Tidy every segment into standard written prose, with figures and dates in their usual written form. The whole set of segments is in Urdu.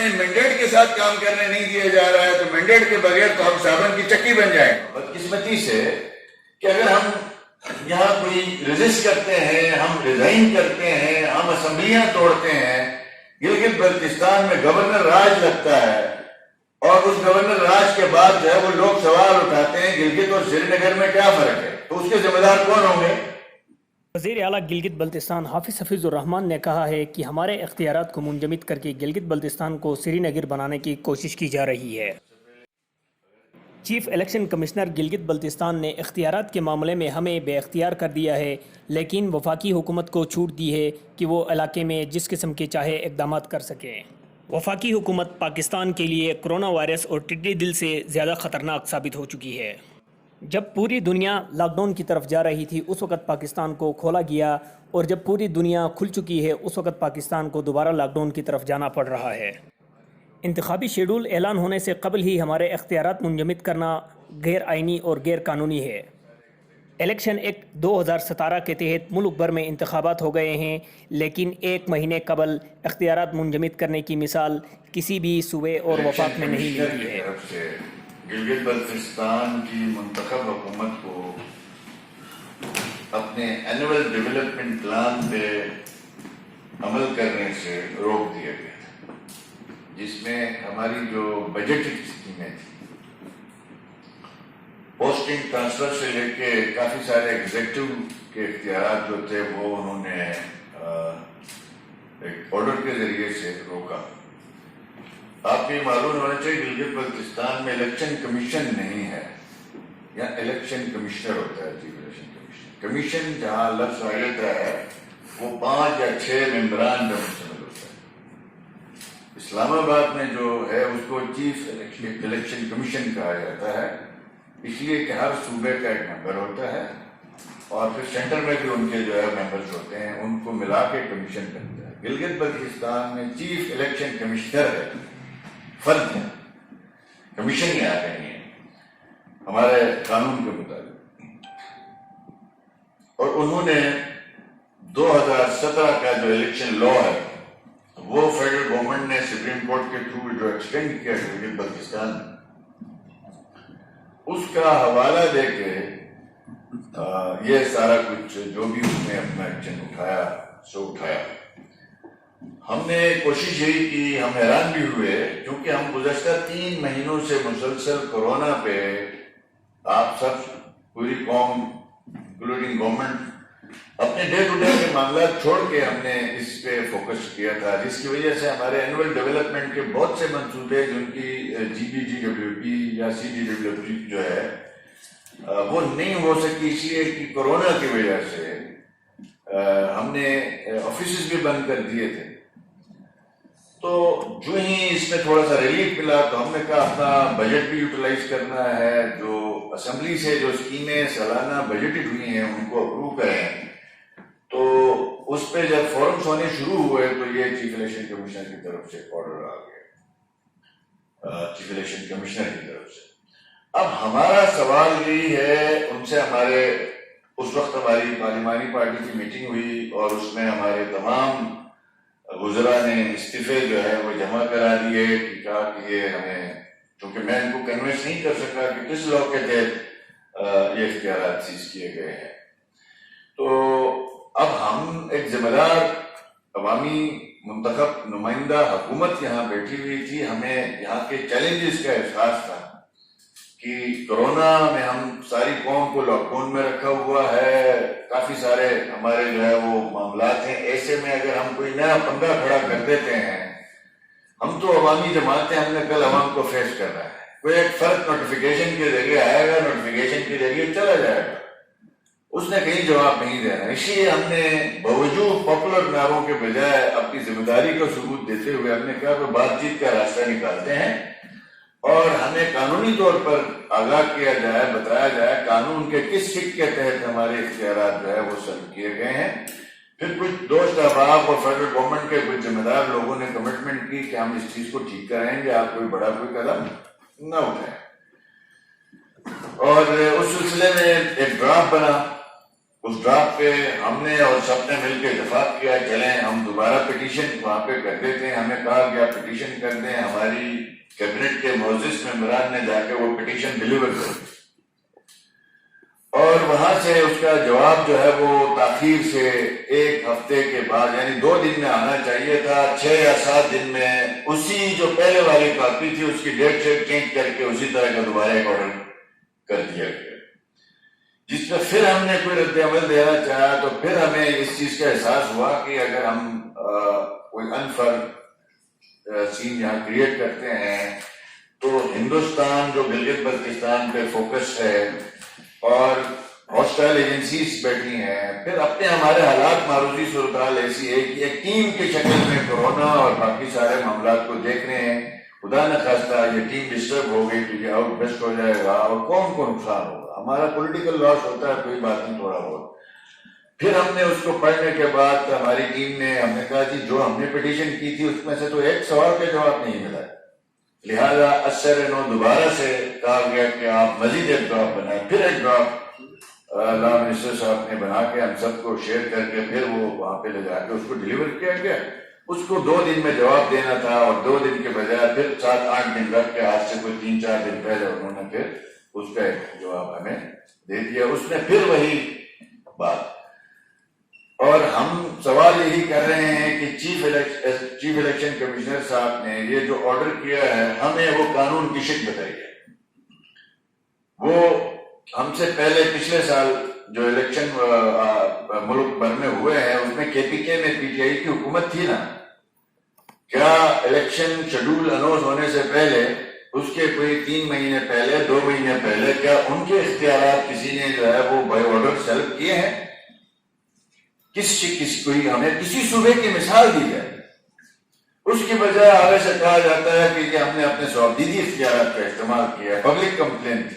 ہمیں مینڈیٹ کے ساتھ کام کرنے نہیں دیا جا رہا ہے تو مینڈیٹ کے بغیر تو ہم صابن کی چکی بن جائیں. بدقسمتی سے کہ اگر ہم یہاں کوئی ریزسٹ کرتے ہیں، ہم ریزائن کرتے ہیں، ہم اسمبلیاں توڑتے ہیں، گلگت بلتستان میں گورنر راج لگتا ہے اور اس گورنر راج کے بعد جو ہے وہ لوگ سوال اٹھاتے ہیں گلگت اور سری نگر میں کیا فرق ہے، تو اس کے ذمہ دار کون ہوں گے؟ وزیر اعلیٰ گلگت بلتستان حافظ حفیظ الرحمان نے کہا ہے کہ ہمارے اختیارات کو منجمد کر کے گلگت بلتستان کو سری نگر بنانے کی کوشش کی جا رہی ہے. Chief election commissioner Gilgit Baltistan نے اختیارات کے معاملے میں ہمیں بے اختیار کر دیا ہے، لیکن وفاقی حکومت کو چھوٹ دی ہے کہ وہ علاقے میں جس قسم کے چاہے اقدامات کر سکیں. وفاقی حکومت پاکستان کے لیے کرونا وائرس اور ٹڈی دل سے زیادہ خطرناک ثابت ہو چکی ہے. جب پوری دنیا لاک ڈاؤن کی طرف جا رہی تھی اس وقت پاکستان کو کھولا گیا، اور جب پوری دنیا کھل چکی ہے اس وقت پاکستان کو دوبارہ لاک ڈاؤن کی طرف جانا پڑ رہا ہے. انتخابی شیڈول اعلان ہونے سے قبل ہی ہمارے اختیارات منجمد کرنا غیر آئینی اور غیر قانونی ہے. الیکشن ایکٹ 2017 کے تحت ملک بھر میں انتخابات ہو گئے ہیں، لیکن ایک مہینے قبل اختیارات منجمد کرنے کی مثال کسی بھی صوبے اور وفاق میں نہیں ملتی ہے. گلگت بلتستان کی منتخب حکومت کو اپنے اینول ڈیولپمنٹ پلان پہ عمل کرنے سے روک دیا گیا تھا، جس میں ہماری جو بجٹری اسکیمیں تھیں، پوسٹنگ ٹرانسفر سے لے کے کافی سارے ایگزیکٹو کے اختیارات جو تھے وہ انہوں نے ایک آرڈر کے ذریعے سے روکا. آپ کو یہ معلوم ہونا چاہیے گلگت بلتستان میں الیکشن کمیشن نہیں ہے، یا الیکشن کمشنر ہوتا ہے. چیف الیکشن کمیشن جہاں لفظ وائلت ہے وہ 5 یا 6 ممبران کا مشتمل ہوتا ہے. اسلام آباد میں جو ہے اس کو چیف الیکشن کمیشن کہا جاتا ہے، اس لیے کہ ہر صوبے کا ایک ممبر ہوتا ہے اور پھر سینٹر میں بھی ان کے جو ہے ممبرز ہوتے ہیں، ان کو ملا کے کمیشن بنتا ہے. گلگت بلتستان میں چیف الیکشن کمشنر ہے، فرد ہے، کمیشن ہی آ رہی ہے ہمارے قانون کے مطابق. اور انہوں نے 2017 کا جو الیکشن لا ہے وہ فیڈرل گورنمنٹ نے سپریم کورٹ کے تھرو جو ایکسٹینڈ کیا گلگت بلتستان میں، اس کا حوالہ دے کے یہ سارا کچھ جو بھی اس نے اپنا ایکشن اٹھایا سو اٹھایا. ہم نے کوشش یہی کی، ہم حیران بھی ہوئے کیونکہ ہم گزشتہ 3 مہینوں سے مسلسل کورونا پہ، آپ سب پوری قوم انکلوڈنگ گورنمنٹ اپنے ڈے ٹو ڈے کے معاملات چھوڑ کے ہم نے اس پہ فوکس کیا تھا، جس کی وجہ سے ہمارے اینول ڈیولپمنٹ کے بہت سے منصوبے جن کی GBGWP یا CGWP جو ہے وہ نہیں ہو سکی، اس لیے کہ کورونا کی وجہ سے ہم نے آفیسز بھی بند کر دیے تھے. تو جو ہی اس میں تھوڑا سا ریلیف ملا تو ہم نے کہا اپنا بجٹ بھی یوٹیلائز کرنا ہے، جو اسمبلی سے جو اسکیمیں سالانہ بجٹڈ ہوئی ہیں ان کو اپروو کریں. تو اس پہ جب فورمز ہونے شروع ہوئے تو یہ چیف الیکشن کمیشنر کی طرف سے آرڈر آ گیا، چیف الیکشن کمشنر کی طرف سے. اب ہمارا سوال یہی ہے، ان سے ہمارے اس وقت ہماری پارلیمانی پارٹی کی میٹنگ ہوئی اور اس میں ہمارے تمام وزراء نے استعفے جو ہے وہ جمع کرا دیے کہ کہا کہ یہ ہمیں، چونکہ میں ان کو کنوینس نہیں کر سکا کہ کس لا کے تحت یہ اختیارات سیز کیے گئے ہیں. تو اب ہم ایک ذمہ دار عوامی منتخب نمائندہ حکومت یہاں بیٹھی ہوئی تھی، ہمیں یہاں کے چیلنجز کا احساس تھا کہ کورونا میں ہم ساری قوم کو لاک ڈاؤن میں رکھا ہوا ہے، کافی سارے ہمارے جو ہے وہ معاملات ہیں. ایسے میں اگر ہم کوئی نیا پنگا کھڑا کر دیتے ہیں، ہم تو عوامی جماعت ہیں، ہم نے کل عوام کو فیس کرنا ہے. کوئی ایک فرق نوٹیفیکیشن کے ذریعے آئے گا، نوٹیفیکیشن کے ذریعے چلا جائے گا، اس نے کہیں جواب نہیں دینا. اس لیے ہم نے باوجود پاپولر نعروں کے بجائے اپنی ذمہ داری کا ثبوت دیتے ہوئے ہم نے کہا کہ بات چیت کا راستہ نکالتے ہیں اور ہمیں قانونی طور پر آگاہ کیا جائے، بتایا جائے قانون کے کس سک کے تحت ہمارے اختیارات جو ہے وہ سلب کیے گئے ہیں. پھر کچھ دوست احباب اور فیڈرل گورنمنٹ کے کچھ ذمہ دار لوگوں نے کمٹمنٹ کی کہ ہم اس چیز کو ٹھیک کریں گے، آپ کوئی بڑا کوئی قدم نہ اٹھائیں. اور اس سلسلے میں ایک ڈرافٹ بنا، اس ڈرافٹ پہ ہم نے اور سب نے مل کے اتفاق کیا چلیں ہم دوبارہ پٹیشن وہاں پہ کر دیتے ہیں. ہمیں کہا گیا پٹیشن کر دیں. ہماری کیبنٹ کے معزز ممبران نے جا کے وہ پٹیشن ڈلیور کر دی اور وہاں سے اس کا جواب جو ہے وہ تاخیر سے ایک ہفتے کے بعد یعنی 2 دن میں آنا چاہیے تھا. 6 یا 7 دن میں اسی جو پہلے والی کاپی تھی اس کی ڈیٹ شیٹ چینج کر کے اسی طرح کا دوبارہ ایک آرڈر کر دیا گیا, جس میں پھر ہم نے کوئی رد عمل دینا چاہا تو پھر ہمیں اس چیز کا احساس ہوا کہ اگر ہم کوئی انفر سین یہاں کریٹ کرتے ہیں تو ہندوستان جو گلگت بلتستان پہ فوکس ہے اور ہاسٹائل ایجنسیز بیٹھی ہیں, پھر اپنے ہمارے حالات معروضی صورتحال ایسی ہے کہ ایک ٹیم کی شکل میں کورونا اور باقی سارے معاملات کو دیکھ رہے ہیں. خدا نہ خواستہ یہ ٹیم ڈسٹرب ہو گئی تو یہ آؤٹ بیسٹ ہو جائے گا اور کون کو نقصان ہوگا. ہمارا پولیٹیکل لاس ہوتا ہے کوئی بات نہیں تھوڑا بہت. پھر ہم نے اس کو پڑھنے کے بعد ہماری ٹیم نے ہم نے کہا جی جو ہم نے پٹیشن کی تھی اس میں سے تو ایک سوال کا جواب نہیں ملا, لہذا اثر نو دوبارہ سے کہا گیا کہ آپ مزید ایک ڈرافٹ بنائیں. پھر ایک ڈرافٹ لا منسٹر صاحب نے بنا کے ہم سب کو شیئر کر کے پھر وہ وہاں پہ لے جا کے اس کو ڈلیور کیا گیا. اس کو 2 دن میں جواب دینا تھا اور 2 دن کے بجائے پھر 7-8 دن رکھ کے آج سے کوئی 3-4 دن پہلے انہوں نے پھر اس کا ایک جواب ہمیں دے دیا. اس میں پھر وہی بات اور ہم سوال یہی کر رہے ہیں کہ چیف الیکشن کمشنر صاحب نے یہ جو آرڈر کیا ہے ہمیں وہ قانون کی شکل بتائیے. وہ ہم سے پہلے پچھلے سال جو الیکشن ملک بھر میں ہوئے ہیں اس میں کے پی کے میں پی ٹی آئی کی حکومت تھی نا, کیا الیکشن شیڈول اناؤنس ہونے سے پہلے اس کے کوئی 3 مہینے پہلے 2 مہینے پہلے کیا ان کے اختیارات کسی نے جو ہے وہ بائی آرڈر سیلف کیے ہیں؟ کوئی ہمیں کسی صوبے کی مثال دی جائے, اس کی بجائے آگے سے کہا جاتا ہے کہ ہم نے اپنے ثوابدیدی اختیارات کا استعمال کیا ہے, پبلک کمپلین تھی.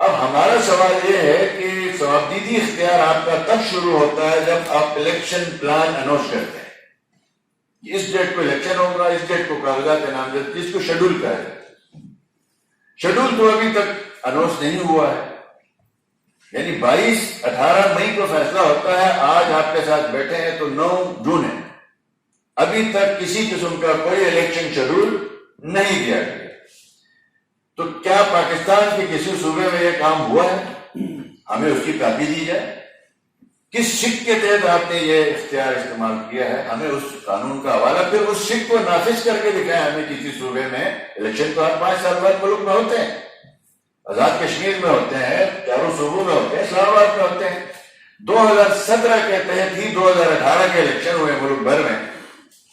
اب ہمارا سوال یہ ہے کہ ثوابدیدی اختیار آپ کا تب شروع ہوتا ہے جب آپ الیکشن پلان اناؤنس کرتے ہیں. اس ڈیٹ کو الیکشن ہوگا, اس ڈیٹ کو کاغذات نامزدگی, اس کو شیڈول کہا جاتا ہے. شیڈول تو ابھی تک اناؤنس نہیں ہوا ہے, یعنی 18 مئی کو فیصلہ ہوتا ہے. آج آپ کے ساتھ بیٹھے ہیں تو 9 جون ہے, ابھی تک کسی قسم کا کوئی الیکشن شیڈول نہیں دیا گیا. تو کیا پاکستان کے کسی صوبے میں یہ کام ہوا ہے؟ ہمیں اس کی کاپی دی جائے. کس شک کے تحت آپ نے یہ اختیار استعمال کیا ہے, ہمیں اس قانون کا حوالہ, پھر اس شک کو نافذ کر کے دکھائیں ہمیں کسی صوبے میں. الیکشن تو ہر 5 سال بعد ملک میں ہوتے ہیں, آزاد کشمیر میں ہوتے ہیں, چاروں صوبوں میں ہوتے ہیں, اسلام آباد میں ہوتے ہیں. 2017 کے تحت ہی 2018 کے الیکشن ہوئے ملک بھر میں.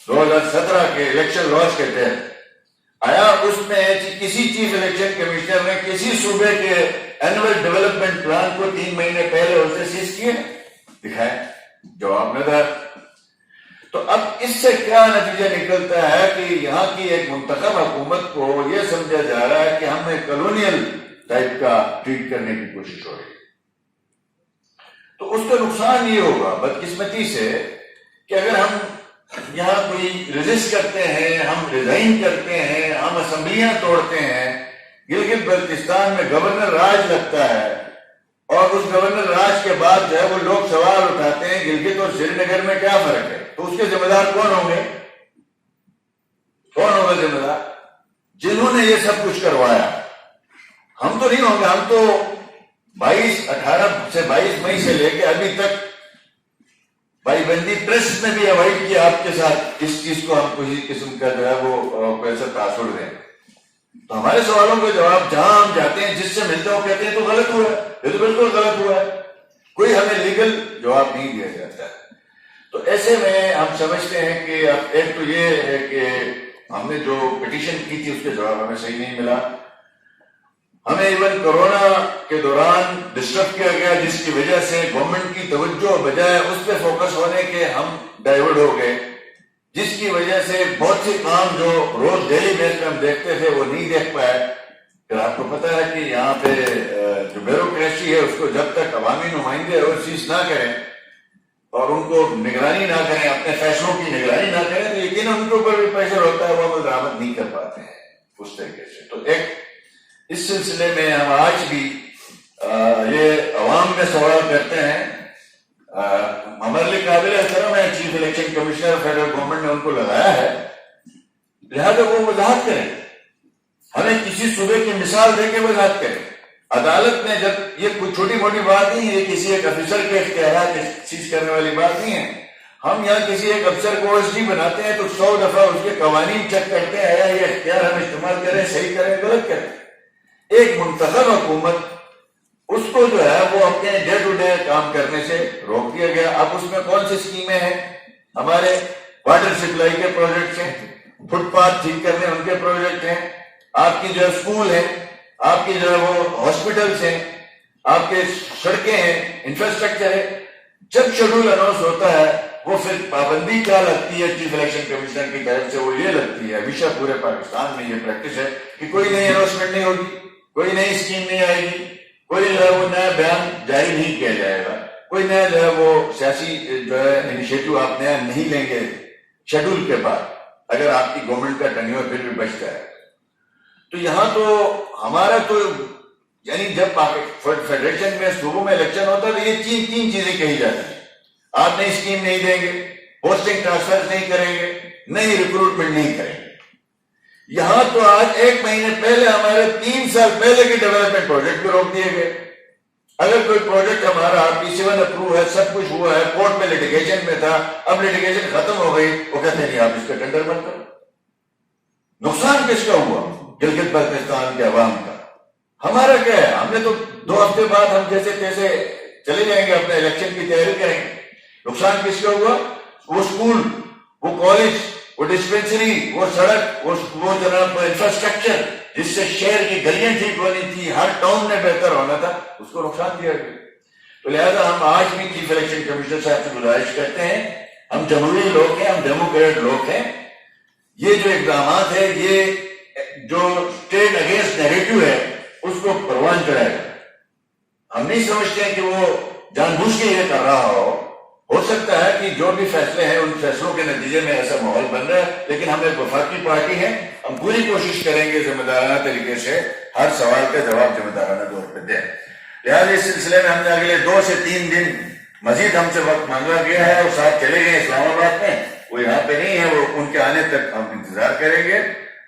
2017 کے الیکشن لاس کے تحت آیا اس میں کسی چیف الیکشن کمشنر نے کسی صوبے کے اینوئل ڈیولپمنٹ پلان کو 3 مہینے پہلے اسے سیز کیے؟ دکھائیں, جواب نہ دار. تو اب اس سے کیا نتیجہ نکلتا ہے کہ یہاں کی ایک منتخب حکومت کو یہ سمجھا جا رہا ہے کہ ہمیں کالونیل ٹائپ کا ٹریٹ کرنے کی کوشش ہو رہی ہے. تو اس کا نقصان یہ ہوگا بدقسمتی سے کہ اگر ہم یہاں کوئی ریزسٹ کرتے ہیں, ہم ریزائن کرتے ہیں, ہم اسمبلیاں توڑتے ہیں, گلگت بلتستان میں گورنر راج لگتا ہے اور اس گورنر راج کے بعد جو ہے وہ لوگ سوال اٹھاتے ہیں گلگت اور سری نگر میں کیا فرق ہے, تو اس کے ذمہ دار کون ہوں گے؟ کون ہوگا ذمہ دار؟ جنہوں نے یہ سب کچھ کروایا. ہم تو نہیں ہوں گے. ہم تو 18 سے 22 مئی سے لے کے ابھی تک بھائی بندی ٹرسٹ نے بھی اوائڈ کیا آپ کے ساتھ اس چیز کو ہم کسی قسم کا جو ہے وہ پیسہ تاثر دیں. تو ہمارے سوالوں کے جواب جہاں ہم جاتے ہیں جس سے ملتے ہیں وہ کہتے ہیں تو غلط ہوا ہے, یہ تو بالکل غلط ہوا ہے, کوئی ہمیں لیگل جواب نہیں دیا جاتا ہے. تو ایسے میں ہم سمجھتے ہیں کہ اب ایک تو یہ ہے کہ ہم نے جو پٹیشن کی تھی اس کے جواب ہمیں صحیح نہیں ملا. ہمیں ایون کورونا کے دوران ڈسٹرب کیا گیا جس کی وجہ سے گورنمنٹ کی توجہ بجائے اس پہ فوکس ہونے کے ہم ڈائیورٹ ہو گئے, جس کی وجہ سے بہت سے کام جو روز ڈیلی بیس پہ ہم دیکھتے تھے وہ نہیں دیکھ پائے. پھر آپ کو پتا ہے کہ یہاں پہ جو بیوروکریسی ہے اس کو جب تک عوامی نمائندے اوورسیز نہ کریں اور ان کو نگرانی نہ کریں, اپنے فیصلوں کی نگرانی نہ کریں, تو یقیناً ان کے اوپر بھی پریشر ہوتا ہے, وہ عمل درآمد نہیں کر پاتے ہیں اس طریقے سے. تو ایک اس سلسلے میں ہم آج بھی یہ عوام میں سوال کرتے ہیں، ہمارے لیے قابل احترام ہے، chief election commissioner federal government نے ان کو لگایا ہے، لہذا وہ وضاحت کریں، ہمیں کسی صوبے کی مثال دے کے وضاحت کریں۔ عدالت نے جب، یہ کوئی چھوٹی موٹی بات نہیں ہے، کسی ایک افسر کے اختیارات چیز کرنے والی بات نہیں ہے۔ ہم یہاں کسی ایک افسر کو OSD بناتے ہیں تو 100 دفعہ اس کے قوانین چیک کرتے ہیں، یہ اختیار ہم استعمال کریں، صحیح کریں، غلط کریں۔ ایک منتخب حکومت، اس کو جو ہے وہ اپنے ڈے ٹو ڈے کام کرنے سے روک دیا گیا۔ اب اس میں کون سی اسکیمیں ہیں؟ ہمارے واٹر سپلائی کے پروجیکٹس ہیں، فٹ پاتھ ٹھیک کرنے ان کے پروجیکٹ ہیں، آپ کی جو ہے اسکول ہے، آپ کی جو ہے وہ ہاسپٹلس ہیں، آپ کے سڑکیں ہیں، انفراسٹرکچر ہے۔ جب شیڈول اناؤنس ہوتا ہے وہ پھر پابندی کیا لگتی ہے چیف الیکشن کمیشنر کی طرف سے؟ وہ یہ لگتی ہے، ہمیشہ پورے پاکستان میں یہ پریکٹس ہے کہ کوئی نئی اناؤنسمنٹ نہیں ہوگی، کوئی نئی اسکیم نہیں آئے گی، کوئی جو ہے وہ نیا بیان جاری نہیں کیا جائے گا، کوئی نیا جو ہے وہ سیاسی جو ہے انیشیٹو آپ نیا نہیں لیں گے شیڈول کے بعد، اگر آپ کی گورنمنٹ کا ٹینیور پھر بھی بچتا ہے۔ تو یہاں تو ہمارا تو یعنی جب فیڈریشن میں صوبوں میں الیکشن ہوتا ہے تو یہ تین چیزیں کہی جاتی ہیں، آپ نئی اسکیم نہیں دیں گے، پوسٹنگ ٹرانسفر نہیں کریں گے، نئی ریکروٹمنٹ نہیں کریں گے۔ یہاں تو آج 1 مہینے پہلے ہمارے 3 سال پہلے کے ڈیولپمنٹ پروجیکٹ بھی روک دیے گئے۔ اگر کوئی پروجیکٹ ہمارا P7 اپروو ہے، سب کچھ ہوا ہے، کورٹ میں لیٹیگیشن میں تھا، اب لیٹیگیشن ختم ہو گئی، وہ کہتے ہیں نہیں آپ اس کا ٹینڈر مت کرو۔ نقصان کس کا ہوا؟ گلگت بلتستان کے عوام کا۔ ہمارا کیا ہے؟ ہم نے تو 2 ہفتے بعد ہم جیسے تیسے چلے جائیں گے، اپنے الیکشن کی تیاری کریں گے۔ نقصان کس کا ہوا؟ وہ اسکول، وہ کالج، وہ ڈسپینسری، وہ سڑک، وہ جناب انفراسٹرکچر جس سے شہر کی گلیاں ٹھیک ہونی تھی، ہر ٹاؤن میں بہتر ہونا تھا، اس کو نقصان دیا گیا۔ تو لہذا ہم آج بھی چیف الیکشن کمشنر صاحب سے گزارش کرتے ہیں، ہم جمہوری لوگ ہیں، ہم ڈیموکریٹ لوگ ہیں، یہ جو اقدامات ہے، یہ جو اسٹیٹ اگینسٹ نیریٹو ہے، اس کو پروان چڑھائے گا۔ ہم نہیں سمجھتے ہیں کہ وہ جان بوجھ کے یہ کر رہا ہو سکتا ہے کہ جو بھی فیصلے ہیں ان فیصلوں کے نتیجے میں ایسا ماحول بن رہا ہے، لیکن ہم ایک وفاقی پارٹی ہیں، ہم پوری کوشش کریں گے ذمہ دارانہ طریقے سے ہر سوال کا جواب ذمہ دارانہ طور پہ دیں۔ لہٰذا اس سلسلے میں ہم نے اگلے 2 سے 3 دن مزید ہم سے وقت مانگا گیا ہے، اور ساتھ چلے گئے اسلام آباد میں، وہ یہاں پہ نہیں ہے، وہ ان کے آنے تک ہم انتظار کریں گے۔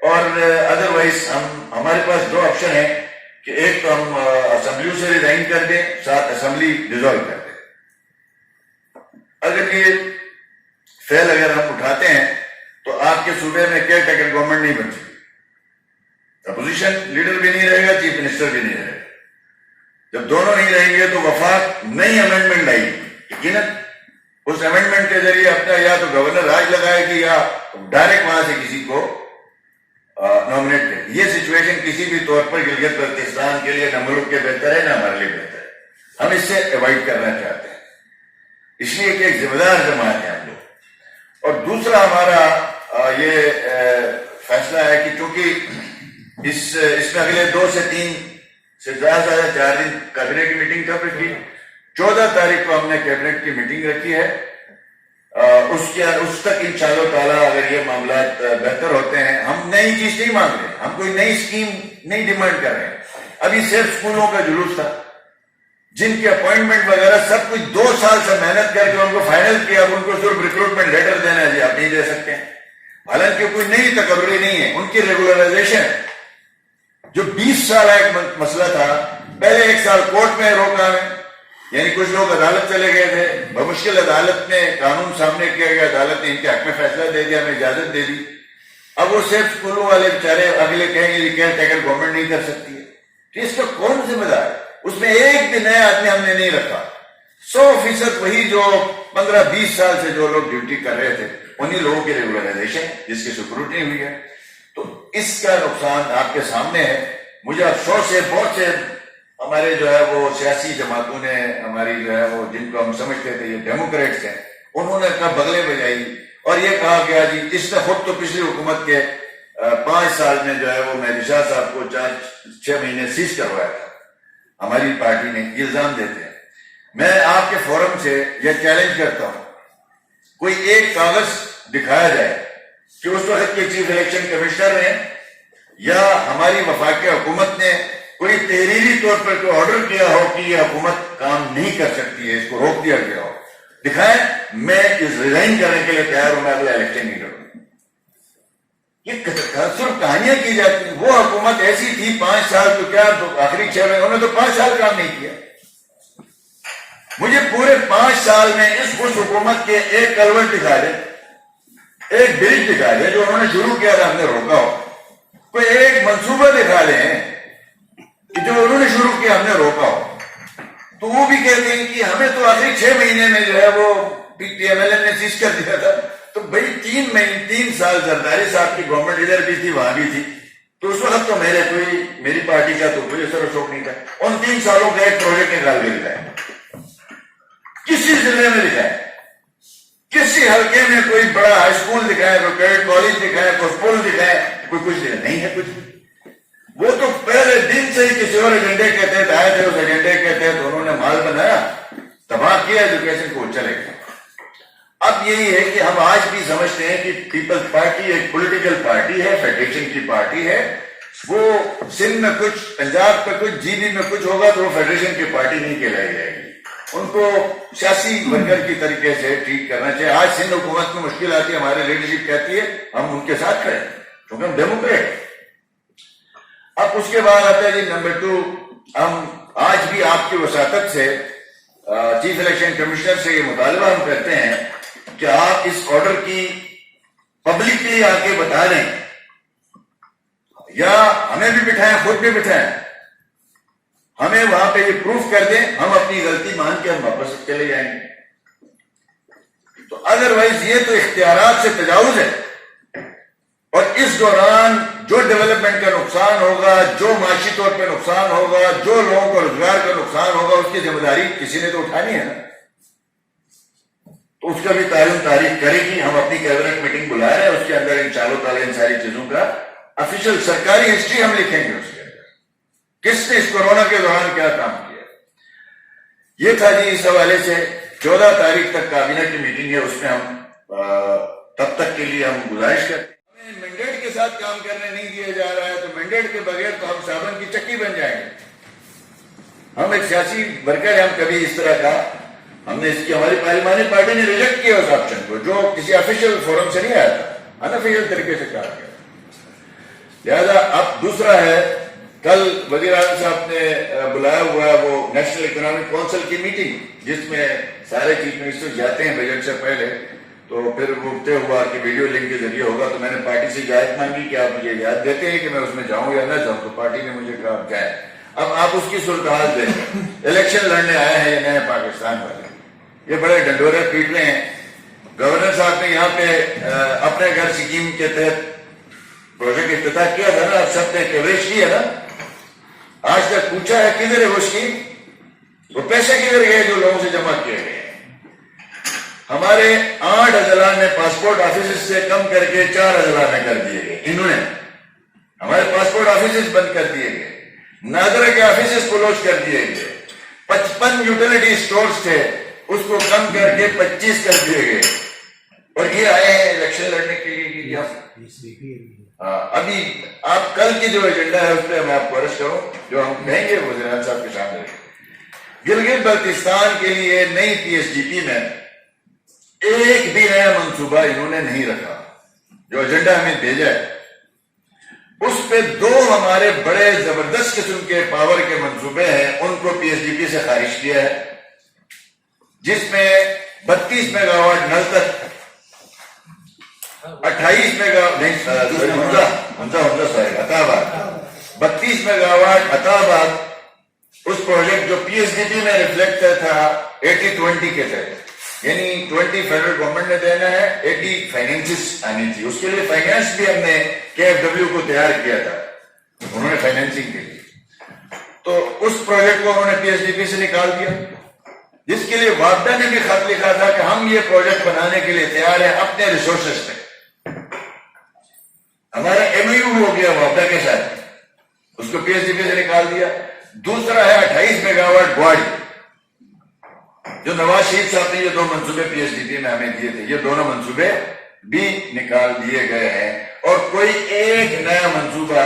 اور ادروائز ہمارے پاس 2 آپشن ہیں کہ ایک تو ہم اسمبلیوں سے ریزائن کر دیں، ساتھ اسمبلی ڈیزالو کر دیں۔ اگر یہ فیل اگر ہم اٹھاتے ہیں تو آپ کے صوبے میں کیئر ٹیکر گورنمنٹ نہیں بن سکتی، اپوزیشن لیڈر بھی نہیں رہے گا، چیف منسٹر بھی نہیں رہے گا۔ جب دونوں نہیں رہیں گے تو وفاق نئی امینڈمنٹ لائے گی، یقیناً اس امینڈمنٹ کے ذریعے اپنا یا تو گورنر راج لگائے گی یا ڈائریکٹ وہاں سے کسی کو نامنیٹ کرے گی۔ یہ سچویشن کسی بھی طور پر گلگت بلتستان کے لیے نہ ملک کے بہتر ہے، نہ ہمارے لیے بہتر ہے۔ ہم اس سے ایوائڈ کرنا چاہتے ہیں، اس لیے کہ ایک ذمہ دار جماعت ہے ہم لوگ۔ اور دوسرا ہمارا یہ فیصلہ ہے کہ چونکہ اس میں اگلے 2 سے 3 سے زیادہ 4 دن کیبنٹ کی میٹنگ کب رکھی؟ 14 تاریخ کو ہم نے کیبنٹ کی میٹنگ رکھی ہے۔ اس تک انشاءاللہ تعالیٰ اگر یہ معاملات بہتر ہوتے ہیں، ہم نئی چیز نہیں مانگ رہے، ہم کوئی نئی اسکیم نہیں ڈیمانڈ کر رہے ہیں۔ ابھی صرف اسکولوں کا جلوس تھا، جن کی اپوائنٹمنٹ وغیرہ سب کچھ 2 سال سے محنت کر کے ان کو فائنل کیا، اب ان کو صرف ریکروٹمنٹ لیٹر دینا ہے، جی آپ نہیں دے سکتے ہیں، حالانکہ کوئی نئی تقرری نہیں ہے۔ ان کی ریگولرائزیشن جو 20 سال ایک مسئلہ تھا، پہلے 1 سال کورٹ میں روکا ہے، یعنی کچھ لوگ عدالت چلے گئے تھے، بمشکل عدالت میں قانون سامنے کیا گیا، عدالت نے ان کے حق میں فیصلہ دے دیا، ہمیں اجازت دے دی۔ اب وہ صرف اسکولوں والے بیچارے اگلے کہیں گے کیئر ٹیکر گورنمنٹ نہیں کر سکتی ہے، تو اس کا کون ذمہ دار ہے؟ اس میں ایک بھی نیا آدمی ہم نے نہیں رکھا، 100% وہی جو 15-20 سال سے جو لوگ ڈیوٹی کر رہے تھے، انہی لوگوں کی ریگولرائزیشن جس کی سیکورٹی ہوئی ہے۔ تو اس کا نقصان آپ کے سامنے ہے۔ مجھے افسوس ہے بہت سے ہمارے جو ہے وہ سیاسی جماعتوں نے، ہماری جو ہے وہ جن کو ہم سمجھتے تھے یہ ڈیموکریٹس ہیں، انہوں نے اپنا بغلے بجائی اور یہ کہا گیا جی اس نے خود تو پچھلی حکومت کے 5 سال میں جو ہے وہ مہدی شاہ صاحب کو 4-6 مہینے سیز کروایا تھا، ہماری پارٹی نے الزام دیتے ہیں۔ میں آپ کے فورم سے یہ چیلنج کرتا ہوں، کوئی ایک کاغذ دکھایا جائے کہ اس وقت کے چیف الیکشن کمشنر نے یا ہماری وفاقی حکومت نے کوئی تحریری طور پر کوئی آرڈر کیا ہو کہ یہ حکومت کام نہیں کر سکتی ہے, اس کو روک دیا گیا ہو, دکھائیں. میں اس ریزائن کرنے کے لیے تیار ہوں, میں اگلا الیکشن نہیں لڑوں. یہ صرف کہانیاں کی جاتی ہیں. وہ حکومت ایسی تھی 5 سال, تو کیا تو آخری 6 مہینے انہوں نے تو 5 سال کام نہیں کیا. مجھے پورے 5 سال میں اس حکومت کے ایک کلورٹ دکھا دیں, ایک برج دکھا دیں جو انہوں نے شروع کیا تھا ہم نے روکا ہو. کوئی ایک منصوبہ دکھا دیں کہ جو انہوں نے شروع کیا ہم نے روکا ہو. تو وہ بھی کہتے ہیں کہ ہمیں تو آخری 6 مہینے میں جو ہے وہ P T M L M نے سیز کر دیا تھا. تو بھائی 3 سال زرداری صاحب کی گورنمنٹ ادھر بھی تھی وہاں بھی تھی, تو اس وقت تو میری پارٹی کا تو کوئی اثر و شوق نہیں تھا. ان 3 سالوں کا ایک پروجیکٹ نکال کے لکھا ہے, کسی ضلع میں لکھا ہے, کسی حلقے میں کوئی بڑا ہائی اسکول دکھائے, کوئی کیڈٹ کالج دکھائے, کوئی پل دکھائے, کوئی کچھ نہیں ہے کچھ. وہ تو پہلے دن سے ہی کسی اور ایجنڈے کے تحت آئے تھے, اس ایجنڈے کے تحت انہوں نے مال بنایا, تباہ کیا ایجوکیشن کو, چلے گئے. اب یہی ہے کہ ہم آج بھی سمجھتے ہیں کہ پیپلز پارٹی ایک پولیٹیکل پارٹی ہے, فیڈریشن کی پارٹی ہے. وہ سندھ میں کچھ, پنجاب میں کچھ, جی بی میں کچھ ہوگا تو وہ فیڈریشن کی پارٹی نہیں کہلائی جائے گی. ان کو سیاسی ورکر کی طریقے سے ٹریٹ کرنا چاہیے. آج سندھ حکومت میں مشکل آتی ہے, ہماری لیڈرشپ کہتی ہے ہم ان کے ساتھ کھڑے کیونکہ ہم ڈیموکریٹ. اب اس کے بعد آتا ہے جی نمبر 2, ہم آج بھی آپ کی وساطت سے چیف الیکشن کمشنر سے یہ مطالبہ ہم کرتے ہیں کہ آپ اس آرڈر کی پبلکلی آ کے بتا دیں, یا ہمیں بھی بٹھائیں, خود بھی بٹھائیں, ہمیں وہاں پہ یہ پروف کر دیں, ہم اپنی غلطی مان کے ہم واپس چلے جائیں گے. تو ادروائز یہ تو اختیارات سے تجاوز ہے, اور اس دوران جو ڈیولپمنٹ کا نقصان ہوگا, جو معاشی طور پہ نقصان ہوگا, جو لوگوں کو روزگار کا نقصان ہوگا, اس کی ذمہ داری کسی نے تو اٹھانی ہے نا. تو اس کا بھی تعلیم تاریخ کرے گی. ہم اپنی کیبنٹ میٹنگ بلا رہے ہیں, اس کے اندر انشاءاللہ تعالی ان ساری چیزوں کا افیشل سرکاری ہسٹری ہم لکھیں گے, اس کے اندر کس نے اس کورونا کے دوران کیا کام کیا. یہ تھا جی اس حوالے سے. 14 تاریخ تک کابینہ کی میٹنگ ہے, اس میں ہم تب تک کے لیے ہم گزارش کرتے ہیں. ہمیں مینڈیٹ کے ساتھ کام کرنے نہیں دیا جا رہا ہے, تو مینڈیٹ کے بغیر تو ہم صابن کی چکی بن جائیں گے. ہم ایک سیاسی ورکر ہیں, ہم کبھی اس طرح کا ہم نے اس کی ہماری پارلیمانی پارٹی نے ریجیکٹ کیا اس آپشن کو, جو کسی آفیشیل فورم سے نہیں آیا تھا, انافیشیل طریقے سے کام کیا. لہذا اب دوسرا ہے, کل وزیر اعظم صاحب نے بلایا ہوا ہے وہ نیشنل اکنامک کونسل کی میٹنگ, جس میں سارے چیف منسٹر جاتے ہیں بجٹ سے پہلے. تو پھر وہ طے ہوا کہ ویڈیو لنک کے ذریعے ہوگا. تو میں نے پارٹی سے اجازت مانگی کہ آپ مجھے یاد دیتے ہیں کہ میں اس میں جاؤں یا نہ جاؤں. تو پارٹی نے مجھے کہا جائے. اب آپ اس کی صورتحال دیکھیں, الیکشن لڑنے آئے ہیں یہ نئے پاکستان والے, یہ بڑے ڈنڈورے پیٹ رہے ہیں. گورنر صاحب نے یہاں پہ اپنے گھر اسکیم کے تحت پروجیکٹ افتتاح کیا تھا نا, سب نے کوریج کی ہے نا. آج تک پوچھا ہے کدھر ہے وہ اسکیم, وہ پیسے کدھر گئے جو لوگوں سے جمع کیے گئے. ہمارے 8 اضلاع میں پاسپورٹ آفیسز سے کم کر کے 4 اضلاع میں کر دیے گئے. انہوں نے ہمارے پاسپورٹ آفیسز بند کر دیے گئے, نادرا کے آفیسز کلوز کر دیے گئے. 55 یوٹیلیٹی سٹورز تھے, اس کو کم کر کے 25 کر دیے گئے. اور یہ آئے ہیں الیکشن لڑنے کے لیے. ابھی آپ کل کی جو ایجنڈا ہے اس پہ میں آپ کو عرض کروں, جو ہم کہیں گے وزیر اعظم صاحب کے سامنے. گلگت بلتستان کے لیے نئی پی ایس ڈی پی میں ایک بھی نیا منصوبہ انہوں نے نہیں رکھا. جو ایجنڈا ہمیں بھیجا ہے اس پہ 2 ہمارے بڑے زبردست قسم کے پاور کے منصوبے ہیں, ان کو پی ایس ڈی پی سے خارج کیا ہے, جس میں 32 میگا واٹ نل تک, 28 میگا عطا آباد 32 میگا واٹ عطا آباد. اس پروجیکٹ جو پی ایس ڈی پی میں ریفلیکٹ تھا 80-20 کے تحت, یعنی 20 فیڈرل گورنمنٹ نے دینا ہے, 80 فائنینسز آنی تھی. اس کے لیے فائنینس بھی ہم نے کے ایف ڈبلیو کو تیار کیا تھا, انہوں نے فائنینسنگ کے لیے. تو اس پروجیکٹ کو انہوں نے پی ایس ڈی پی سے نکال دیا, جس کے لیے وابڈا نے بھی خط لکھا تھا کہ ہم یہ پروجیکٹ بنانے کے لیے تیار ہیں اپنے ریسورسز میں. ہمارا ایم یو ہو گیا وابڈا کے ساتھ, اس کو پی ایس ڈی پی سے نکال دیا. دوسرا ہے 28 میگا واٹ گواڑی, جو نواز شریف صاحب نے یہ 2 منصوبے پی ایس ڈی پی میں ہمیں دیے تھے, یہ دونوں منصوبے بھی نکال دیے گئے ہیں. اور کوئی ایک نیا منصوبہ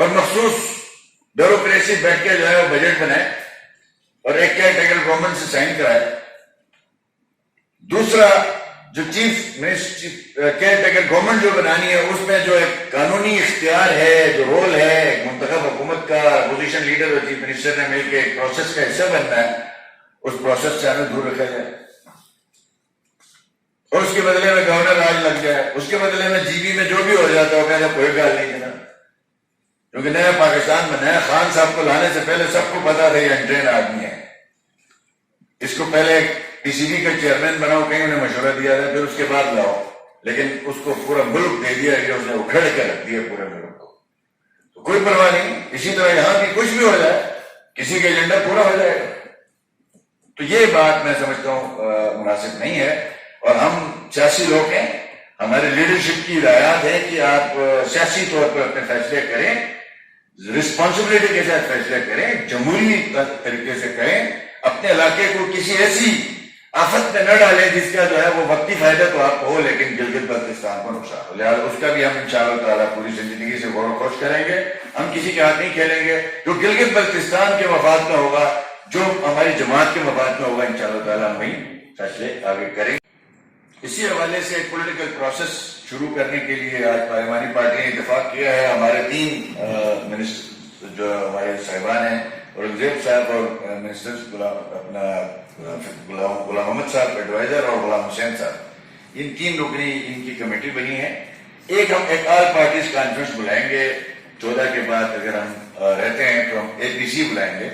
اور مخصوص بیوروکریسی بیٹھ کے جو ہے وہ بجٹ بنائے اور ایک کیئر ٹیکر گورنمنٹ سے سائن کرائے. دوسرا جو چیف کیئر ٹیکر گورنمنٹ جو بنانی ہے اس میں جو ایک قانونی اختیار ہے, جو رول ہے ایک منتخب حکومت کا, اپوزیشن لیڈر اور چیف منسٹر نے مل کے ایک پروسیس کا حصہ بننا ہے, اس پروسیس سے ہمیں دور رکھا جائے اور اس کے بدلے میں گورنر راج لگ جائے, اس کے بدلے میں جی بی میں جو بھی ہو جاتا ہو کہنا کوئی گال نہیں جناب, کیونکہ نیا پاکستان میں نیا خان صاحب کو لانے سے پہلے سب کو پتا تھا یہ انٹرین آدمی ہے, اس کو پہلے پی سی بی کا چیئرمین بناؤ, کہیں انہیں مشورہ دیا تھا, پھر اس کے بعد لاؤ, لیکن اس کو پورا ملک دے دیا کہ اس نے اکھڑ کے رکھ دیا پورے ملک کو. تو کوئی پرواہ نہیں, اسی طرح یہاں بھی کچھ بھی ہو جائے کسی کا ایجنڈا پورا ہو جائے گا. تو یہ بات میں سمجھتا ہوں مناسب نہیں ہے, اور ہم سیاسی لوگ ہیں, ہمارے لیڈرشپ کی ہدایات ہے کہ آپ سیاسی طور پر اپنے فیصلے کریں, رسپانسبلٹی کے ساتھ فیصلے کریں, جمہوری طریقے سے کریں, اپنے علاقے کو کسی ایسی آفت میں نہ ڈالیں جس کا جو ہے وہ وقتی فائدہ تو آپ کو ہو لیکن گلگت بلتستان کو نقصان ہو. لہٰذا اس کا بھی ہم انشاءاللہ تعالیٰ پوری زندگی سے غور و خوش کریں گے. ہم کسی کے ہاتھ نہیں کھیلیں گے, جو گلگت بلتستان کے مفاد میں ہوگا, جو ہماری جماعت کے مفاد میں ہوگا, انشاءاللہ تعالیٰ ہم وہی فیصلے آگے کریں گے. اسی حوالے سے ایک پولیٹیکل پروسیس شروع کرنے کے لیے آج پارلیمانی پارٹی نے اتفاق کیا ہے. ہمارے 3 منسٹر جو ہمارے صاحبان ہیں, اورنگزیب صاحب اور منسٹر اپنا غلام محمد صاحب ایڈوائزر اور غلام حسین صاحب, ان 3 رکنی ان کی کمیٹی بنی ہے. ہم ایک آل پارٹیز کانفرنس بلائیں گے 14 کے بعد, اگر ہم رہتے ہیں تو ہم APC بلائیں گے,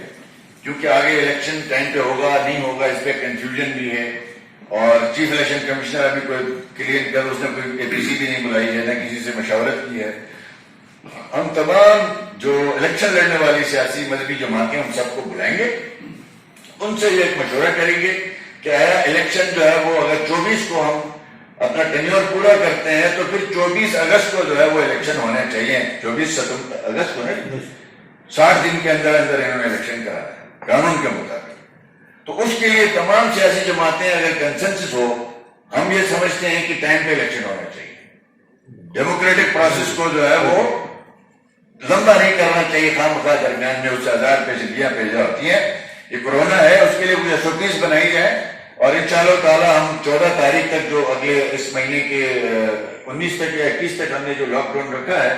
کیونکہ آگے الیکشن ٹائم پہ ہوگا نہیں ہوگا اس پہ کنفیوژن بھی ہے, اور چیف الیکشن کمشنر ابھی کوئی کلیئر کر, اس نے کوئی APC بھی نہیں بلائی ہے, نہ کسی سے مشاورت کی ہے. ہم تمام جو الیکشن لڑنے والی سیاسی مذہبی جماعتیں ہم سب کو بلائیں گے, ان سے یہ ایک مشورہ کریں گے کہ آیا الیکشن جو ہے وہ اگر 24 کو ہم اپنا ٹینیور پورا کرتے ہیں تو پھر 24 اگست کو جو ہے وہ الیکشن ہونے چاہیے. 24 اگست کو نہیں, 60 دن کے اندر اندر انہوں نے الیکشن کرانا ہے قانون کے مطابق. تو اس کے لیے تمام سیاسی جماعتیں اگر کنسنسس ہو, ہم یہ سمجھتے ہیں کہ ٹائم پہ الیکشن ہونا چاہیے. ڈیموکریٹک پروسیس کو جو ہے وہ لمبا نہیں کرنا چاہیے خواہ مخواہ درمیان میں اس سے ہزار پیچیدگیاں پیدا ہوتی ہیں. یہ کورونا ہے, اس کے لیے کچھ SOPs بنائی جائیں, اور انشاءاللہ تعالی ہم 14 تاریخ تک جو اگلے اس مہینے کے 19 تک یا 21 تک ہم نے جو لاک ڈاؤن رکھا ہے,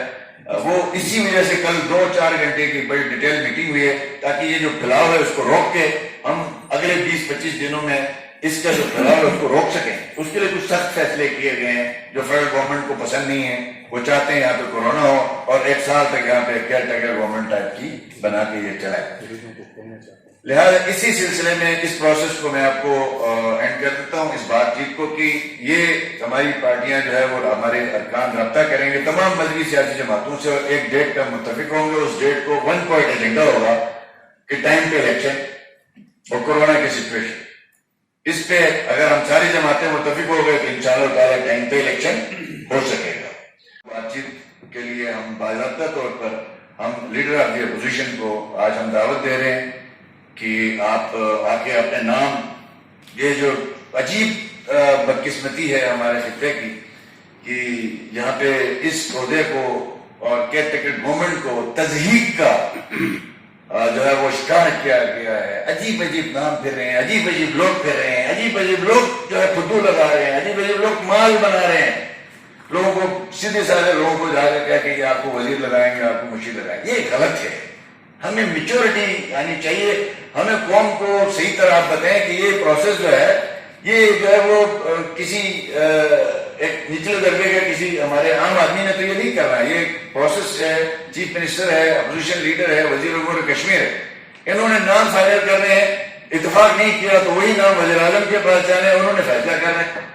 وہ اسی وجہ سے کل 2-4 گھنٹے کی بڑی ڈیٹیل میٹنگ ہوئی ہے, تاکہ یہ جو پھیلاؤ ہے اس کو روک کے ہم اگلے 20-25 دنوں میں اس کا جو پھیلاؤ ہے اس کو روک سکیں. اس کے لیے کچھ سخت فیصلے کیے گئے ہیں جو فیڈرل گورنمنٹ کو پسند نہیں ہے. وہ چاہتے ہیں یہاں پہ کورونا ہو اور 1 سال تک یہاں پہ کیئر ٹیکر گورنمنٹ ٹائپ کی بنا کے یہ چلائے. لہٰذا اسی سلسلے میں اس پروسیس کو میں آپ کو اینڈ کر دیتا ہوں, اس بات چیت کو, کہ یہ ہماری پارٹیاں جو ہے وہ ہمارے ارکان رابطہ کریں گے تمام مذہبی سیاسی جماعتوں سے, اور ایک ڈیٹ کا متفق ہوں گے. اس ڈیٹ کو 1 پوائنٹ ایجنڈا ہوگا کہ ٹائم پہ الیکشن اور کورونا کی سچویشن, اس پہ اگر ہم ساری جماعتیں متفق ہو گئے تو انشاءاللہ تعالیٰ ٹائم پہ الیکشن ہو سکے گا. بات چیت کے لیے ہم باضابطہ طور پر ہم لیڈر آف دی اپوزیشن کو آج ہم دعوت دے رہے ہیں کہ آپ آ کے اپنے نام, یہ جو عجیب بدقسمتی ہے ہمارے خطے کی کہ یہاں پہ اس عہدے کو اور کیئر ٹیکر گورنمنٹ کو تضحیک کا جو ہے وہ شکار کیا گیا ہے. عجیب عجیب نام پھر رہے ہیں, عجیب عجیب لوگ پھر رہے ہیں, عجیب عجیب لوگ جو ہے پھدو لگا رہے ہیں, عجیب عجیب لوگ مال بنا رہے ہیں, لوگوں کو سیدھے سادھے لوگوں کو جا کر کہہ کہ آپ کو وزیر لگائیں گے, آپ کو مشیر لگائیں گے. یہ غلط ہے. ہمیں میچورٹی آنی چاہیے, ہمیں قوم کو صحیح طرح آپ بتائیں کہ یہ پروسیس جو ہے یہ جو ہے وہ کسی ایک نچلے درجے کا کسی ہمارے عام آدمی نے تو یہ نہیں کرنا. یہ پروسیس ہے, چیف منسٹر ہے, اپوزیشن لیڈر ہے, وزیر امور کشمیر ہے, انہوں نے نام فائنل کرنے ہیں, اتفاق نہیں کیا تو وہی نام وزیر اعظم کے پاس جانے, انہوں نے فیصلہ کرنا ہے.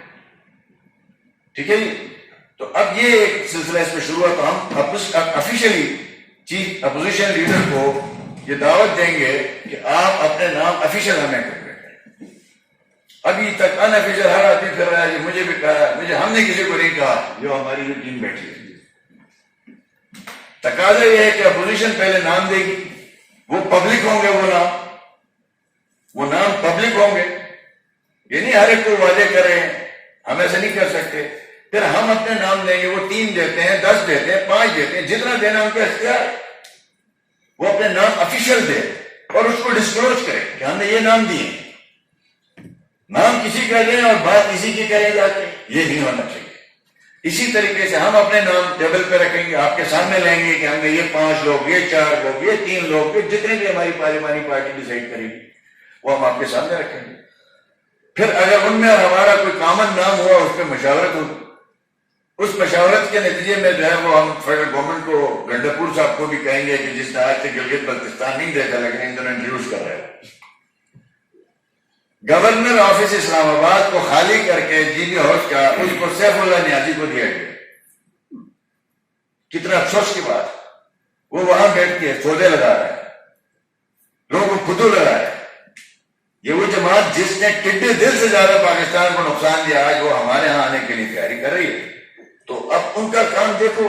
ٹھیک ہے جی. تو اب یہ ایک سلسلہ اس میں شروع ہوا, تو ہم آفیشلی چیف اپوزیشن لیڈر کو یہ دعوت دیں گے کہ آپ اپنے نام آفیشل ہمیں کریں. ابھی تک ان آفیشل ہر آدمی کر رہا ہے, مجھے بھی کہا, ہم نے کسی کو نہیں کہا, جو ہماری جو ٹیم بیٹھی ہے. تقاضا یہ ہے کہ اپوزیشن پہلے نام دے گی, وہ پبلک ہوں گے, وہ نام پبلک ہوں گے. یہ نہیں ہر ایک کو وعدے کر رہے ہیں, ہم ایسے نہیں کر سکتے. پھر ہم اپنے نام دیں گے, وہ 3 دیتے ہیں, 10 دیتے ہیں, 5 دیتے ہیں, جتنا دینا ان کا اختیار. وہ اپنے نام افیشل دے اور اس کو ڈسکلوز کرے کہ ہم نے یہ نام دیے. نام کسی کا دیں اور بات کسی کی کرے جا کے, یہ نہیں ہونا چاہیے. اسی طریقے سے ہم اپنے نام ٹیبل پہ رکھیں گے, آپ کے سامنے لیں گے کہ ہم نے یہ 5 لوگ, یہ 4 لوگ, یہ 3 لوگ, یہ جتنے بھی ہماری پارلیمانی پارٹی ڈیسائیڈ کرے گی وہ ہم آپ کے سامنے رکھیں گے. پھر اگر ان میں اور ہمارا کوئی کامن نام ہوا اس پہ مشاورت ہوگی. اس مشاورت کے نتیجے میں جو ہے وہ ہم فیڈرل گورنمنٹ کو, گنڈاپور صاحب کو بھی کہیں گے کہ جس نے آج تک گلگت بلتستان نہیں دیکھا لیکن ان دنوں انٹروڈیوس کر رہے ہیں. گورنر آفس اسلام آباد کو خالی کر کے جی بی ہاؤس کا اس کو سیف اللہ نیازی کو دیا گیا. کتنا افسوس کی بات. وہ وہاں بیٹھ کے سودے لگا رہا ہے, لوگوں کو خودو لگا رہا ہے. یہ وہ جماعت جس نے ٹڈے دل سے زیادہ پاکستان کو نقصان دیا آج وہ ہمارے ہاں آنے کے لیے تیاری کر رہی ہے. تو اب ان کا کام دیکھو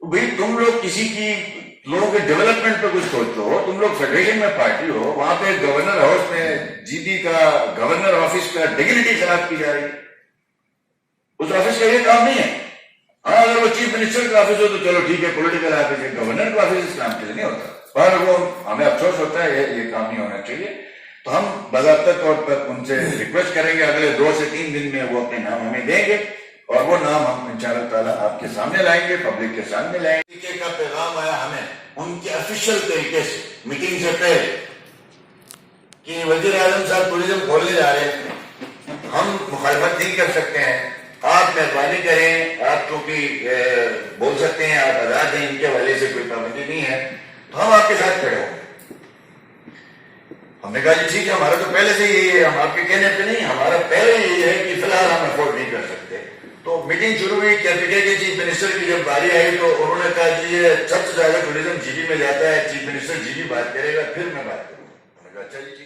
بھئی, تم لوگ کسی کی لوگوں کے ڈیولپمنٹ پہ کچھ سوچو ہو, تم لوگ فیڈریشن میں پارٹی ہو, وہاں پہ گورنر ہاؤس میں جی بی کا گورنر آفس کا ڈگنیٹی خراب کی جا رہی ہے. اس آفس کا یہ کام نہیں ہے. ہاں اگر وہ چیف منسٹر کا آفس ہو تو چلو ٹھیک ہے, پولیٹیکل آفس ہے. گورنر کا آفس اسلام کے لیے نہیں ہوتا. پر وہ ہمیں افسوس ہوتا ہے, یہ کام نہیں ہونا چاہیے. تو ہم باضابطہ طور پر ان سے ریکویسٹ کریں گے اگلے 2 سے 3 دن میں وہ اپنے نام ہمیں دیں گے اور وہ نام ہم انشاءاللہ تعالیٰ آپ کے سامنے لائیں گے, پبلک کے سامنے لائیں گے. طریقے کا پیغام آیا ہمیں ان کے افیشل طریقے سے میٹنگ سے پہلے کہ وزیر اعظم صاحب ٹوریزم کھولنے جا رہے ہیں, ہم مخالفت نہیں کر سکتے ہیں, آپ مہربانی کریں, آپ کیونکہ بول سکتے ہیں, آپ آزاد ہیں, ان کے حوالے سے کوئی پابندی نہیں ہے, تو ہم آپ کے ساتھ کھڑے ہوں گے. ہم نے کہا جی ٹھیک ہے, ہمارا تو پہلے سے یہی ہے, ہم آپ کے کہنے پہ نہیں, ہمارا پہلے یہی ہے کہ فی الحال ہم افورڈ نہیں کر سکتے. تو میٹنگ شروع ہوئی, کیپٹل کے چیف منسٹر کی جب باری آئی تو انہوں نے کہا جی یہ سب سے زیادہ ٹوریزم جی بی میں جاتا ہے, چیف منسٹر جی بی بات کرے گا پھر میں بات کروں گا. میں نے کہا اچھا جی.